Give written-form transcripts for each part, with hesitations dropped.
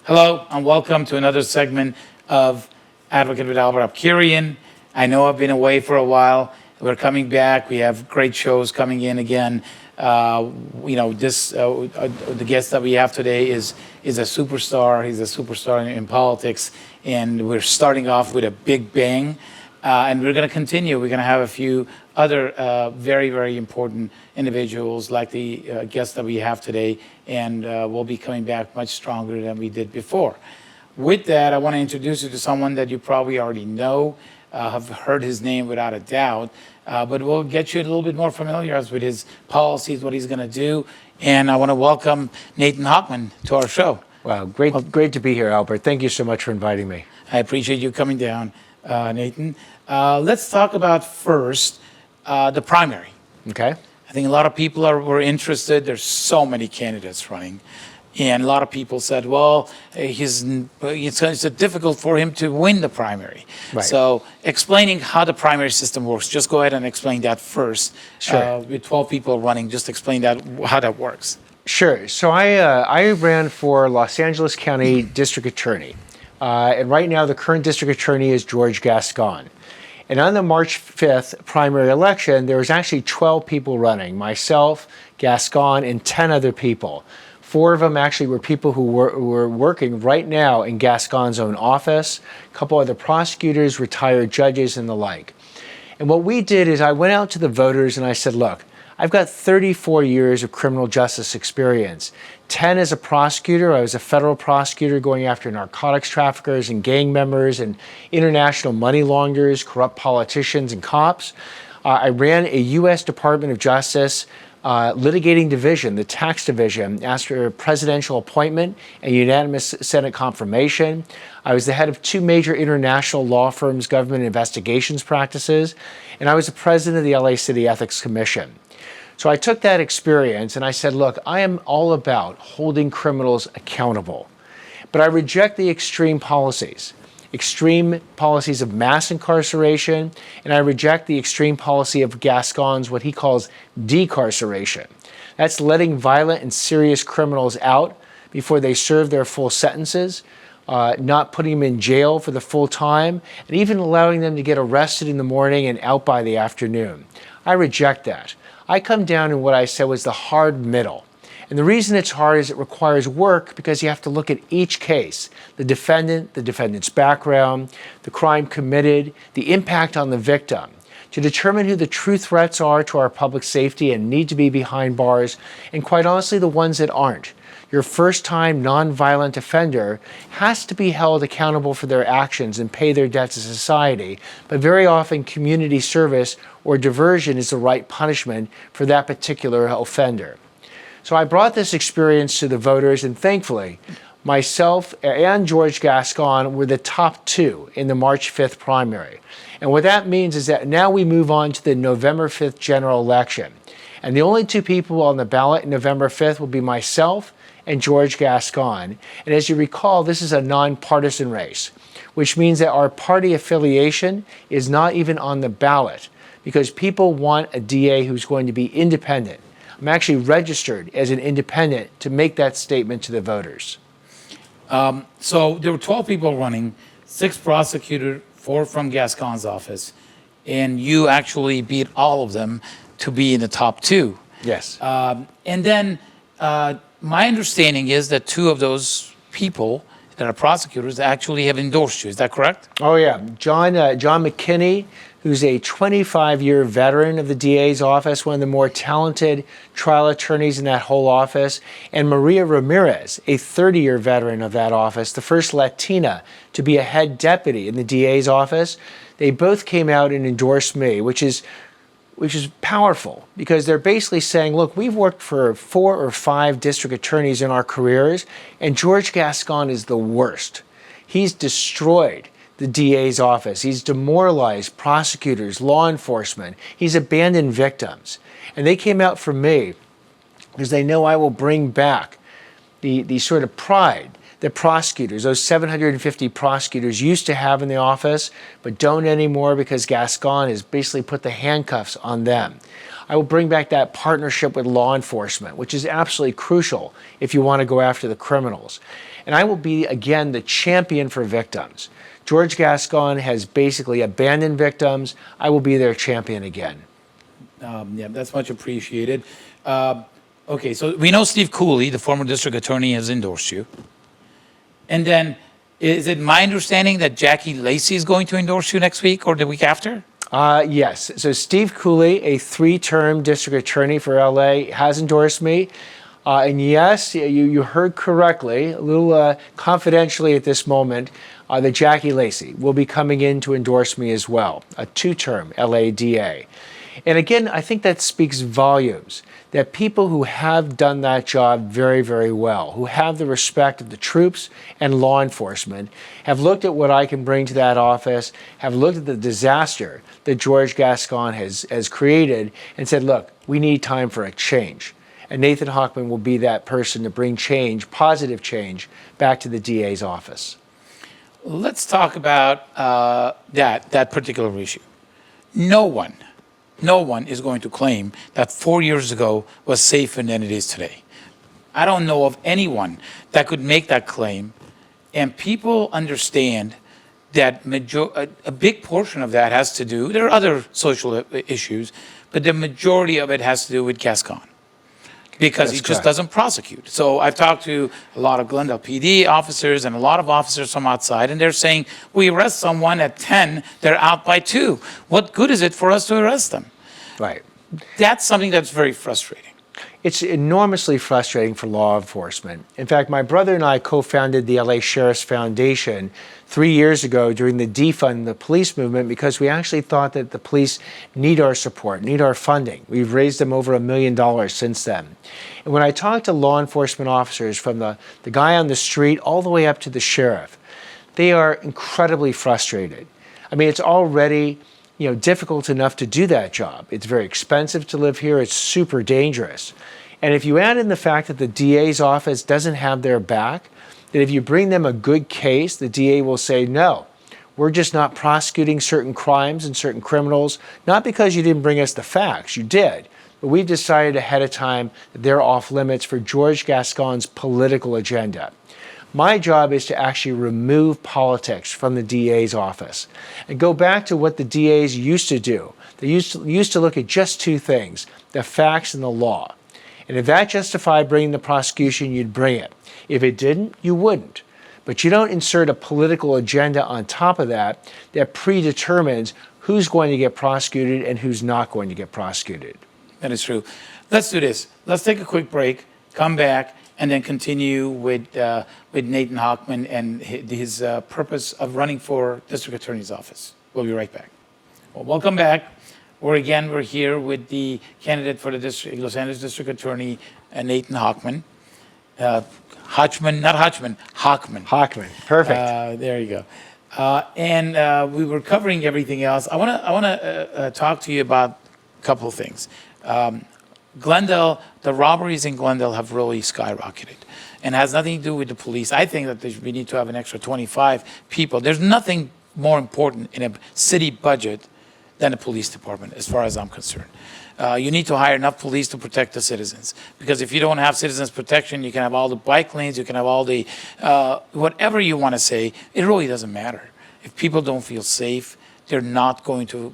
Hello and welcome to another segment of Advocate with Abkarian. I know I've been away for a while. We're coming back. We have great shows coming in again. The guest that we have today is a superstar. He's a superstar in politics, and we're starting off with a big bang. And we're going to continue. We're going to have a few other very, very important individuals like the guest that we have today, and we'll be coming back much stronger than we did before. With that, I want to introduce you to someone that you probably already know, have heard his name without a doubt, but we'll get you a little bit more familiar with his policies, what he's going to do. And I want to welcome Nathan Hochman to our show. Wow, great to be here, Albert. Thank you so much for inviting me. I appreciate you coming down, Nathan. Let's talk about first the primary. Okay. I think a lot of people were interested. There's so many candidates running. And a lot of people said, well, it's difficult for him to win the primary. Right. So explaining how the primary system works, just go ahead and explain that first. Sure. With 12 people running, just explain that how that works. Sure. So I ran for Los Angeles County District Attorney. And right now the current District Attorney is George Gascon. And on the March 5th primary election, there was actually 12 people running, myself, Gascon, and 10 other people. 4 of them actually were people who were working right now in Gascon's own office, a couple other prosecutors, retired judges, and the like. And what we did is I went out to the voters and I said, look, I've got 34 years of criminal justice experience. 10 as a prosecutor. I was a federal prosecutor going after narcotics traffickers and gang members and international money launderers, corrupt politicians and cops. I ran a U.S. Department of Justice litigating division, the tax division, after a presidential appointment and unanimous Senate confirmation. I was the head of 2 major international law firms' government investigations practices, and I was the president of the LA City Ethics Commission. So I took that experience and I said, look, I am all about holding criminals accountable, but I reject the extreme policies of mass incarceration, and I reject the extreme policy of Gascon's, what he calls decarceration. That's letting violent and serious criminals out before they serve their full sentences, not putting them in jail for the full time, and even allowing them to get arrested in the morning and out by the afternoon. I reject that. I come down in what I said was the hard middle. And the reason it's hard is it requires work because you have to look at each case, the defendant, the defendant's background, the crime committed, the impact on the victim, to determine who the true threats are to our public safety and need to be behind bars, and quite honestly, the ones that aren't. Your first-time nonviolent offender has to be held accountable for their actions and pay their debt to society, but very often community service or diversion is the right punishment for that particular offender. So I brought this experience to the voters, and thankfully, myself and George Gascon were the top 2 in the March 5th primary. And what that means is that now we move on to the November 5th general election. And the only 2 people on the ballot in November 5th will be myself and George Gascon. And as you recall, this is a nonpartisan race, which means that our party affiliation is not even on the ballot because people want a DA who's going to be independent. I'm actually registered as an independent to make that statement to the voters. So there were 12 people running, 6 prosecutors, 4 from Gascon's office, and you actually beat all of them to be in the top 2. Yes. And then my understanding is that 2 of those people that are prosecutors actually have endorsed you. Is that correct? Oh, yeah. John McKinney, who's a 25-year veteran of the DA's office, one of the more talented trial attorneys in that whole office, and Maria Ramirez, a 30-year veteran of that office, the first Latina to be a head deputy in the DA's office. They both came out and endorsed me, which is powerful because they're basically saying, look, we've worked for 4 or 5 district attorneys in our careers, and George Gascon is the worst. He's destroyed the DA's office. He's demoralized prosecutors, law enforcement. He's abandoned victims. And they came out for me because they know I will bring back the sort of pride that prosecutors, those 750 prosecutors used to have in the office, but don't anymore because Gascon has basically put the handcuffs on them. I will bring back that partnership with law enforcement, which is absolutely crucial if you want to go after the criminals. And I will be, again, the champion for victims. George Gascon has basically abandoned victims. I will be their champion again. Yeah, that's much appreciated. Okay, so we know Steve Cooley, the former district attorney, has endorsed you. And then, is it my understanding that Jackie Lacey is going to endorse you next week or the week after? Yes. So Steve Cooley, a 3-term district attorney for LA, has endorsed me. And yes, you heard correctly, a little confidentially at this moment, that Jackie Lacey will be coming in to endorse me as well, a 2-term LA DA. And again, I think that speaks volumes, that people who have done that job very, very well, who have the respect of the troops and law enforcement, have looked at what I can bring to that office, have looked at the disaster that George Gascon has created and said, look, we need time for a change. And Nathan Hochman will be that person to bring change, positive change, back to the DA's office. Let's talk about that particular issue. No one is going to claim that 4 years ago was safer than it is today. I don't know of anyone that could make that claim, and people understand that a big portion of that has to do, there are other social issues, but the majority of it has to do with Gascon, because he just doesn't prosecute. So I've talked to a lot of Glendale PD officers and a lot of officers from outside, and they're saying, we arrest someone at 10, they're out by 2. What good is it for us to arrest them? Right. That's something that's very frustrating. It's enormously frustrating for law enforcement. In fact, my brother and I co-founded the LA Sheriff's Foundation 3 years ago during the defund the police movement because we actually thought that the police need our support, need our funding. We've raised them over $1 million since then. And when I talk to law enforcement officers, from the guy on the street all the way up to the sheriff, they are incredibly frustrated. I mean, it's already difficult enough to do that job. It's very expensive to live here. It's super dangerous. And if you add in the fact that the DA's office doesn't have their back, that if you bring them a good case, the DA will say, no, we're just not prosecuting certain crimes and certain criminals, not because you didn't bring us the facts, you did, but we decided ahead of time that they're off limits for George Gascon's political agenda. My job is to actually remove politics from the DA's office and go back to what the DAs used to do. They used to look at just 2 things, the facts and the law. And if that justified bringing the prosecution, you'd bring it. If it didn't, you wouldn't. But you don't insert a political agenda on top of that predetermines who's going to get prosecuted and who's not going to get prosecuted. That is true. Let's do this. Let's take a quick break, come back, and then continue with Nathan Hochman and his purpose of running for District Attorney's Office. We'll be right back. Well, welcome back. We're here with the candidate for the Los Angeles District Attorney, Nathan Hochman. Hochman, Hochman, perfect. There you go. And we were covering everything else. I want to talk to you about a couple of things. Glendale, the robberies in Glendale have really skyrocketed and has nothing to do with the police. I think that we need to have an extra 25 people. There's nothing more important in a city budget than the police department, as far as I'm concerned. You need to hire enough police to protect the citizens, because if you don't have citizens protection, you can have all the bike lanes, you can have all the, whatever you want to say, it really doesn't matter. If people don't feel safe, they're not going to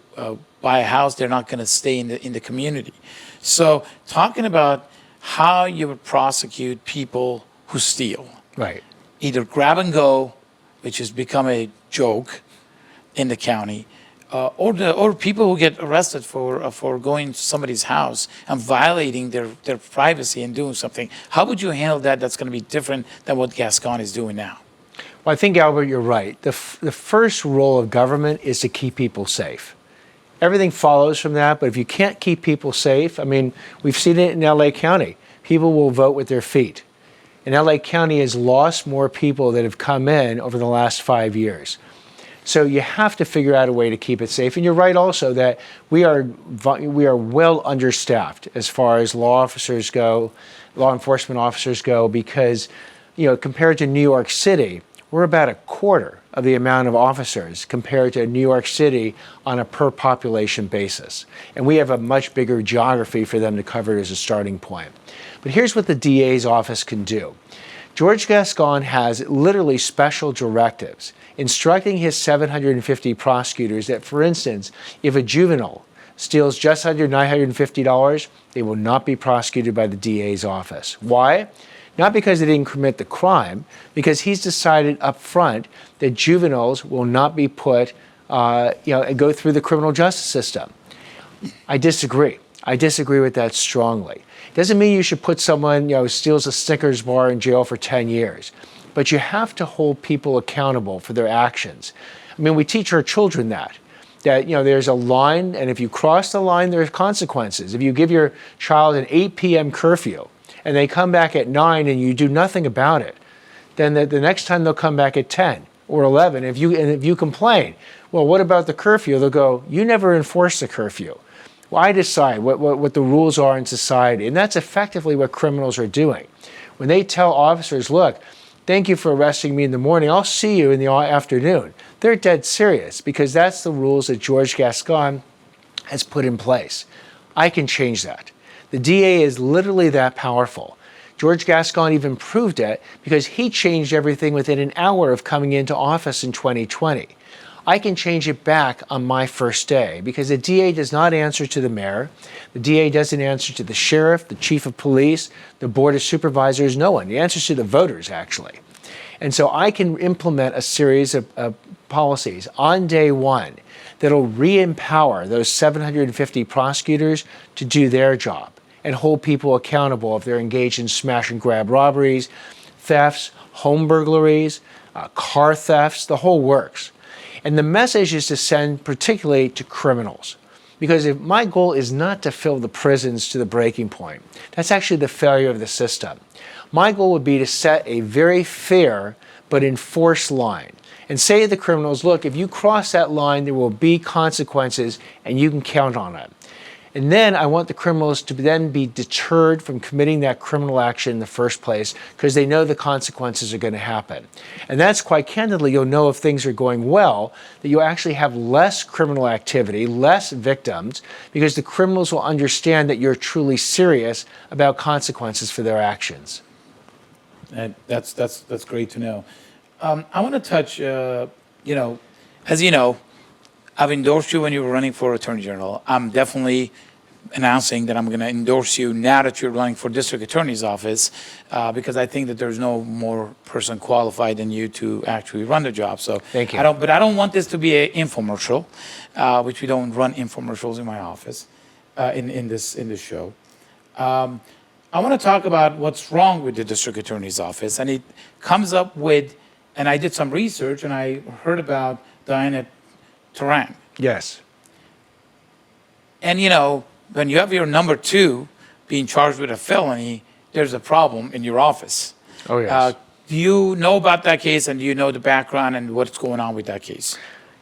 buy a house, they're not going to stay in the community. So talking about how you would prosecute people who steal. Right. Either grab and go, which has become a joke in the county, or people who get arrested for going to somebody's house and violating their privacy and doing something. How would you handle that that's going to be different than what Gascon is doing now? Well, I think, Albert, you're right. The first role of government is to keep people safe. Everything follows from that, but if you can't keep people safe, I mean, we've seen it in LA County. People will vote with their feet. And LA County has lost more people that have come in over the last 5 years. So you have to figure out a way to keep it safe. And you're right also that we are well understaffed as far as law enforcement officers go, because, compared to New York City, we're about a quarter of the amount of officers compared to New York City on a per population basis. And we have a much bigger geography for them to cover as a starting point. But here's what the DA's office can do. George Gascon has literally special directives instructing his 750 prosecutors that, for instance, if a juvenile steals just under $950, they will not be prosecuted by the DA's office. Why? Not because they didn't commit the crime, because he's decided up front that juveniles will not be put, go through the criminal justice system. I disagree. I disagree with that strongly. It doesn't mean you should put someone, who steals a Snickers bar in jail for 10 years, but you have to hold people accountable for their actions. I mean, we teach our children that there's a line, and if you cross the line, there's consequences. If you give your child an 8 p.m. curfew, and they come back at 9 and you do nothing about it, then the next time they'll come back at 10 or 11. If you complain, well, what about the curfew? They'll go, you never enforced the curfew. Well, I decide what the rules are in society. And that's effectively what criminals are doing. When they tell officers, look, thank you for arresting me in the morning, I'll see you in the afternoon. They're dead serious because that's the rules that George Gascon has put in place. I can change that. The DA is literally that powerful. George Gascon even proved it because he changed everything within an hour of coming into office in 2020. I can change it back on my first day because the DA does not answer to the mayor. The DA doesn't answer to the sheriff, the chief of police, the board of supervisors, no one. He answers to the voters, actually. And so I can implement a series of policies on day one that'll re-empower those 750 prosecutors to do their job and hold people accountable if they're engaged in smash and grab robberies, thefts, home burglaries, car thefts, the whole works. And the message is to send particularly to criminals. Because if my goal is not to fill the prisons to the breaking point, that's actually the failure of the system. My goal would be to set a very fair but enforced line and say to the criminals, look, if you cross that line, there will be consequences and you can count on it. And then I want the criminals to then be deterred from committing that criminal action in the first place because they know the consequences are going to happen. And that's quite candidly, you'll know if things are going well, that you'll actually have less criminal activity, less victims, because the criminals will understand that you're truly serious about consequences for their actions. That's great to know. I want to touch, as you know, I've endorsed you when you were running for Attorney General. I'm definitely announcing that I'm going to endorse you now that you're running for District Attorney's Office because I think that there's no more person qualified than you to actually run the job. So thank you. But I don't want this to be an infomercial, which we don't run infomercials in my office in this show. I want to talk about what's wrong with the District Attorney's Office, and it comes up with, and I did some research and I heard about Diana Taran. Yes. And when you have your number two being charged with a felony, there's a problem in your office. Oh, yes. Do you know about that case, and do you know the background and what's going on with that case?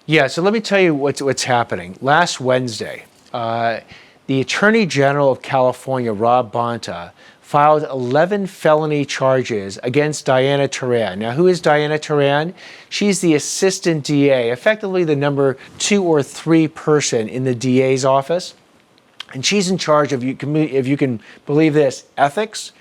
Yeah, so let me tell you what's happening. Last Wednesday, the Attorney General of California, Rob Bonta, filed 11 felony charges against Diana Taran. Now, who is Diana Taran? She's the assistant DA, effectively the number 2 or 3 person in the DA's office. And she's in charge of, if you can believe this, ethics.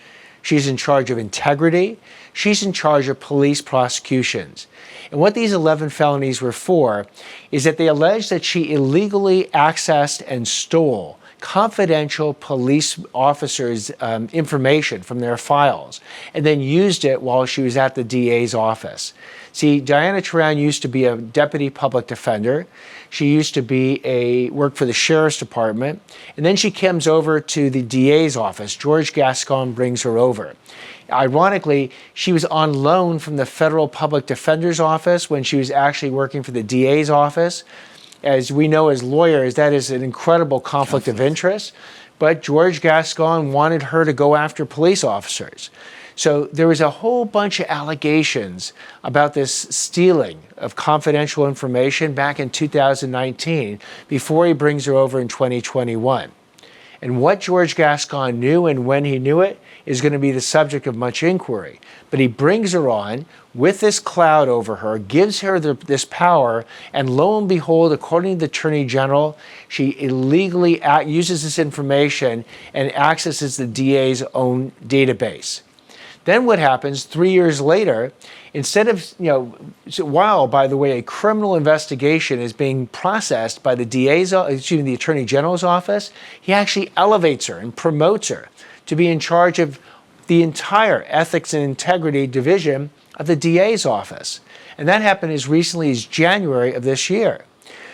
She's in charge of integrity. She's in charge of police prosecutions. And what these 11 felonies were for is that they alleged that she illegally accessed and stole confidential police officers' information from their files and then used it while she was at the DA's office. See, Diana Taran used to be a deputy public defender. She used to work for the sheriff's department. And then she comes over to the DA's office. George Gascon brings her over. Ironically, she was on loan from the federal public defender's office when she was actually working for the DA's office. As we know as lawyers, that is an incredible conflict of interest. But George Gascon wanted her to go after police officers. So there was a whole bunch of allegations about this stealing of confidential information back in 2019 before he brings her over in 2021. And what George Gascon knew and when he knew it is going to be the subject of much inquiry. But he brings her on with this cloud over her, gives her this power, and lo and behold, according to the Attorney General, she illegally uses this information and accesses the DA's own database. Then what happens 3 years later, instead of, while, by the way, a criminal investigation is being processed by the Attorney General's office, he actually elevates her and promotes her to be in charge of the entire Ethics and Integrity Division of the DA's office. And that happened as recently as January of this year.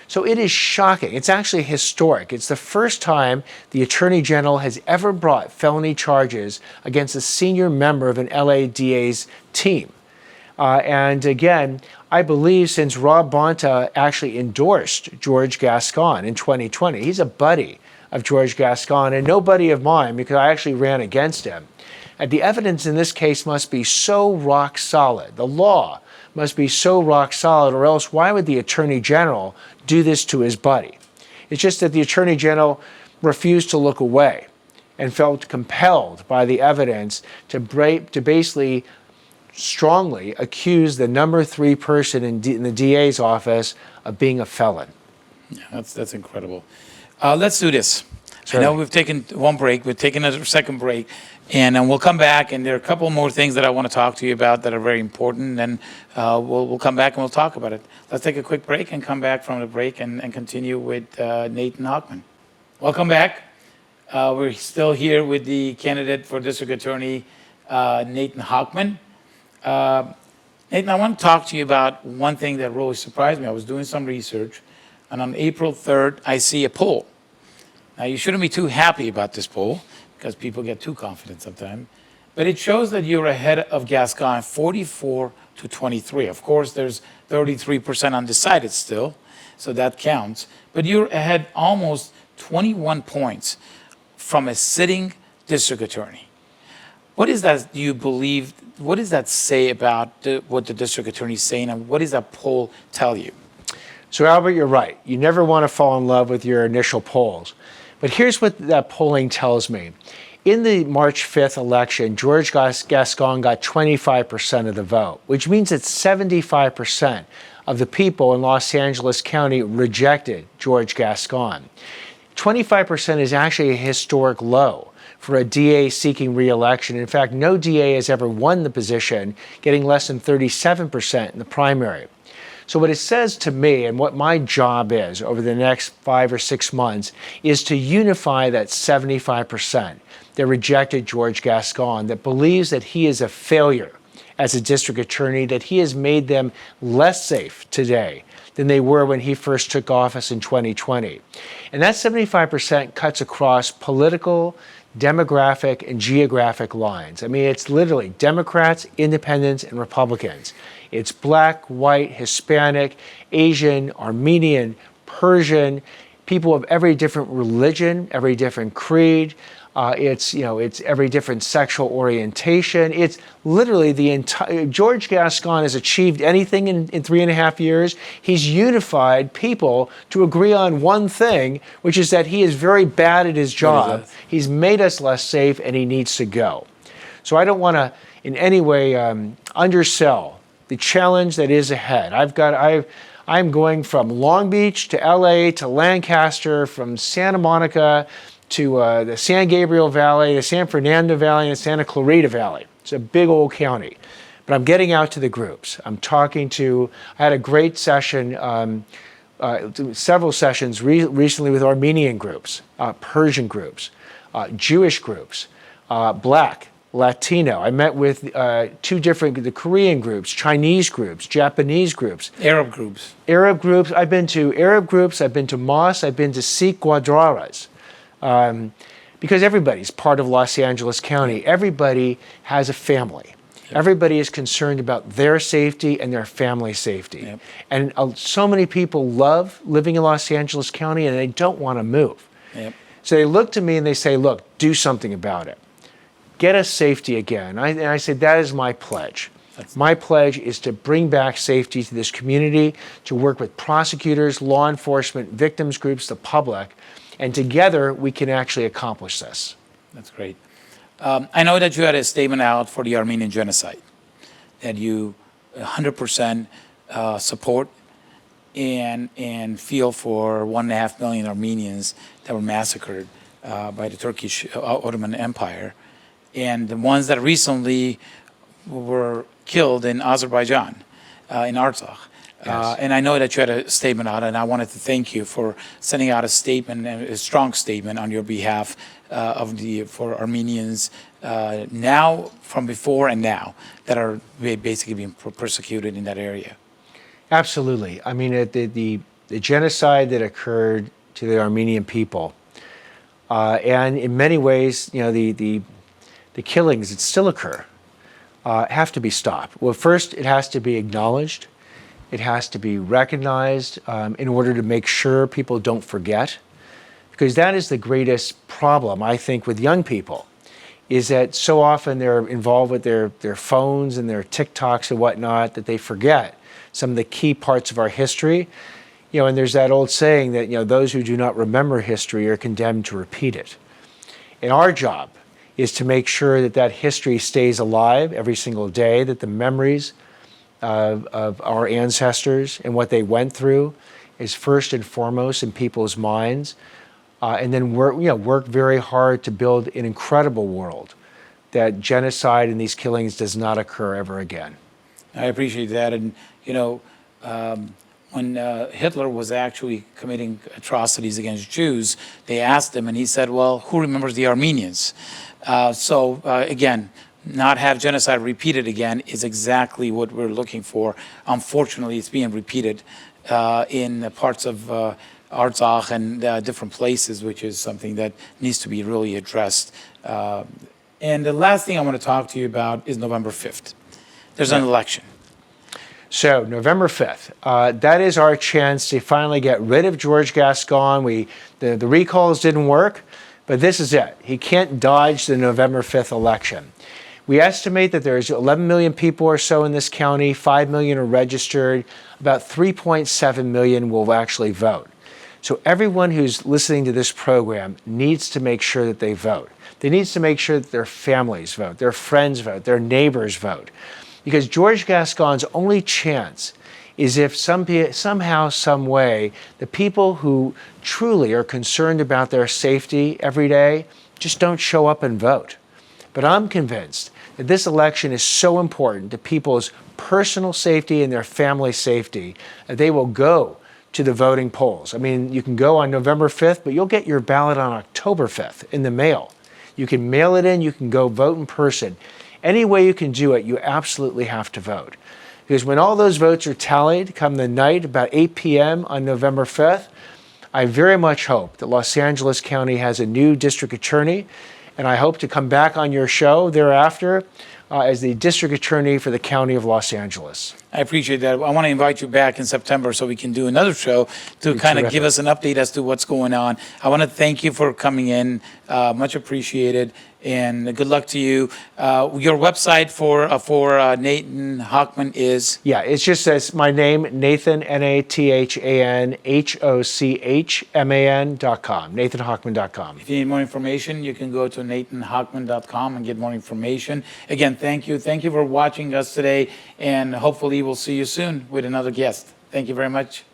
So it is shocking. It's actually historic. It's the first time the Attorney General has ever brought felony charges against a senior member of an LA DA's team. And again, I believe since Rob Bonta actually endorsed George Gascon in 2020, he's a buddy of George Gascon and no buddy of mine because I actually ran against him. And the evidence in this case must be so rock solid. The law must be so rock solid, or else why would the Attorney General do this to his buddy? It's just that the Attorney General refused to look away and felt compelled by the evidence to basically strongly accuse the number 3 person in the DA's office of being a felon. Yeah, that's incredible. Let's do this. Certainly. I know we've taken one break. We've taken a second break. And we'll come back, and there are a couple more things that I want to talk to you about that are very important, and we'll come back and we'll talk about it. Let's take a quick break and come back from the break and continue with Nathan Hochman. Welcome back. We're still here with the candidate for District Attorney, Nathan Hochman. Nathan, I want to talk to you about one thing that really surprised me. I was doing some research, and on April 3rd, I see a poll. Now, you shouldn't be too happy about this poll, because people get too confident sometimes. But it shows that you're ahead of Gascon 44 to 23. Of course, there's 33% undecided still, so that counts. But you're ahead almost 21 points from a sitting district attorney. What is that, do you believe, what does that say about what the district attorney is saying, and what does that poll tell you? So Albert, you're right. You never want to fall in love with your initial polls. But here's what that polling tells me. In the March 5th election, George Gascon got 25% of the vote, which means that 75% of the people in Los Angeles County rejected George Gascon. 25% is actually a historic low for a DA seeking re-election. In fact, no DA has ever won the position, getting less than 37% in the primary. So what it says to me, and what my job is over the next 5 or 6 months, is to unify that 75% that rejected George Gascon, that believes that he is a failure as a district attorney, that he has made them less safe today than they were when he first took office in 2020. And that 75% cuts across political, demographic, and geographic lines. I mean, it's literally Democrats, Independents, and Republicans. It's black, white, Hispanic, Asian, Armenian, Persian, people of every different religion, every different creed. It's every different sexual orientation. It's literally the entire. George Gascon has achieved anything in 3.5 years. He's unified people to agree on one thing, which is that he is very bad at his job. He's made us less safe, and he needs to go. So I don't want to in any way undersell the challenge that is ahead. I'm going from Long Beach to LA to Lancaster, from Santa Monica to the San Gabriel Valley, the San Fernando Valley, and Santa Clarita Valley. It's a big old county. But I'm getting out to the groups. I had a great session, several sessions recently with Armenian groups, Persian groups, Jewish groups, Black, Latino. I met with the Korean groups, Chinese groups, Japanese groups. Arab groups. Arab groups. I've been to Arab groups, I've been to mosques, I've been to Sikh Guruduaras. Because everybody's part of Los Angeles County. Everybody has a family. Yep. Everybody is concerned about their safety and their family safety. Yep. And so many people love living in Los Angeles County and they don't want to move. Yep. So they look to me and they say, look, do something about it. Get us safety again. And I said, that is my pledge. My pledge is to bring back safety to this community, to work with prosecutors, law enforcement, victims groups, the public, And together, we can actually accomplish this. That's great. I know that you had a statement out for the Armenian genocide that you 100% support and feel for 1.5 million Armenians that were massacred by the Turkish Ottoman Empire, and the ones that recently were killed in Azerbaijan, in Artsakh. Yes. And I know that you had a statement out, and I wanted to thank you for sending out a statement, a strong statement on your behalf for Armenians now, from before and now, that are basically being persecuted in that area. Absolutely. I mean, the genocide that occurred to the Armenian people, and in many ways, you know, the killings that still occur, have to be stopped. Well, first, it has to be acknowledged. It has to be recognized in order to make sure people don't forget. Because that is the greatest problem, I think, with young people, is that so often they're involved with their phones and their TikToks and whatnot that they forget some of the key parts of our history. You know, and there's that old saying that, you know, those who do not remember history are condemned to repeat it. And our job is to make sure that that history stays alive every single day, that the memories of our ancestors and what they went through is first and foremost in people's minds, and then work very hard to build an incredible world that genocide and these killings does not occur ever again. I appreciate that. And, you know, when Hitler was actually committing atrocities against Jews, they asked him, and he said, well, who remembers the Armenians? Again, not have genocide repeated again is exactly what we're looking for. Unfortunately, it's being repeated in parts of Artsakh and different places, which is something that needs to be really addressed. And the last thing I want to talk to you about is November 5th. There's an election. So November 5th, that is our chance to finally get rid of George Gascon. The recalls didn't work, but this is it. He can't dodge the November 5th election. We estimate that there's 11 million people or so in this county, 5 million are registered, about 3.7 million will actually vote. So everyone who's listening to this program needs to make sure that they vote. They need to make sure that their families vote, their friends vote, their neighbors vote. Because George Gascon's only chance is if somehow, some way, the people who truly are concerned about their safety every day just don't show up and vote. But I'm convinced that this election is so important to people's personal safety and their family safety that they will go to the voting polls. I mean, you can go on November 5th, but you'll get your ballot on October 5th in the mail. You can mail it in, you can go vote in person. Any way you can do it, you absolutely have to vote. Because when all those votes are tallied come the night, about 8 p.m. on November 5th, I very much hope that Los Angeles County has a new district attorney, and I hope to come back on your show thereafter as the district attorney for the county of Los Angeles. I appreciate that. I want to invite you back in September so we can do another show to kind of give us an update as to what's going on. I want to thank you for coming in. Much appreciated. And good luck to you. Your website for Nathan Hochman is? Yeah, it's just as my name, Nathan, NathanHochman.com, nathanhochman.com. If you need more information, you can go to nathanhochman.com and get more information. Again, thank you. Thank you for watching us today, and hopefully we'll see you soon with another guest. Thank you very much.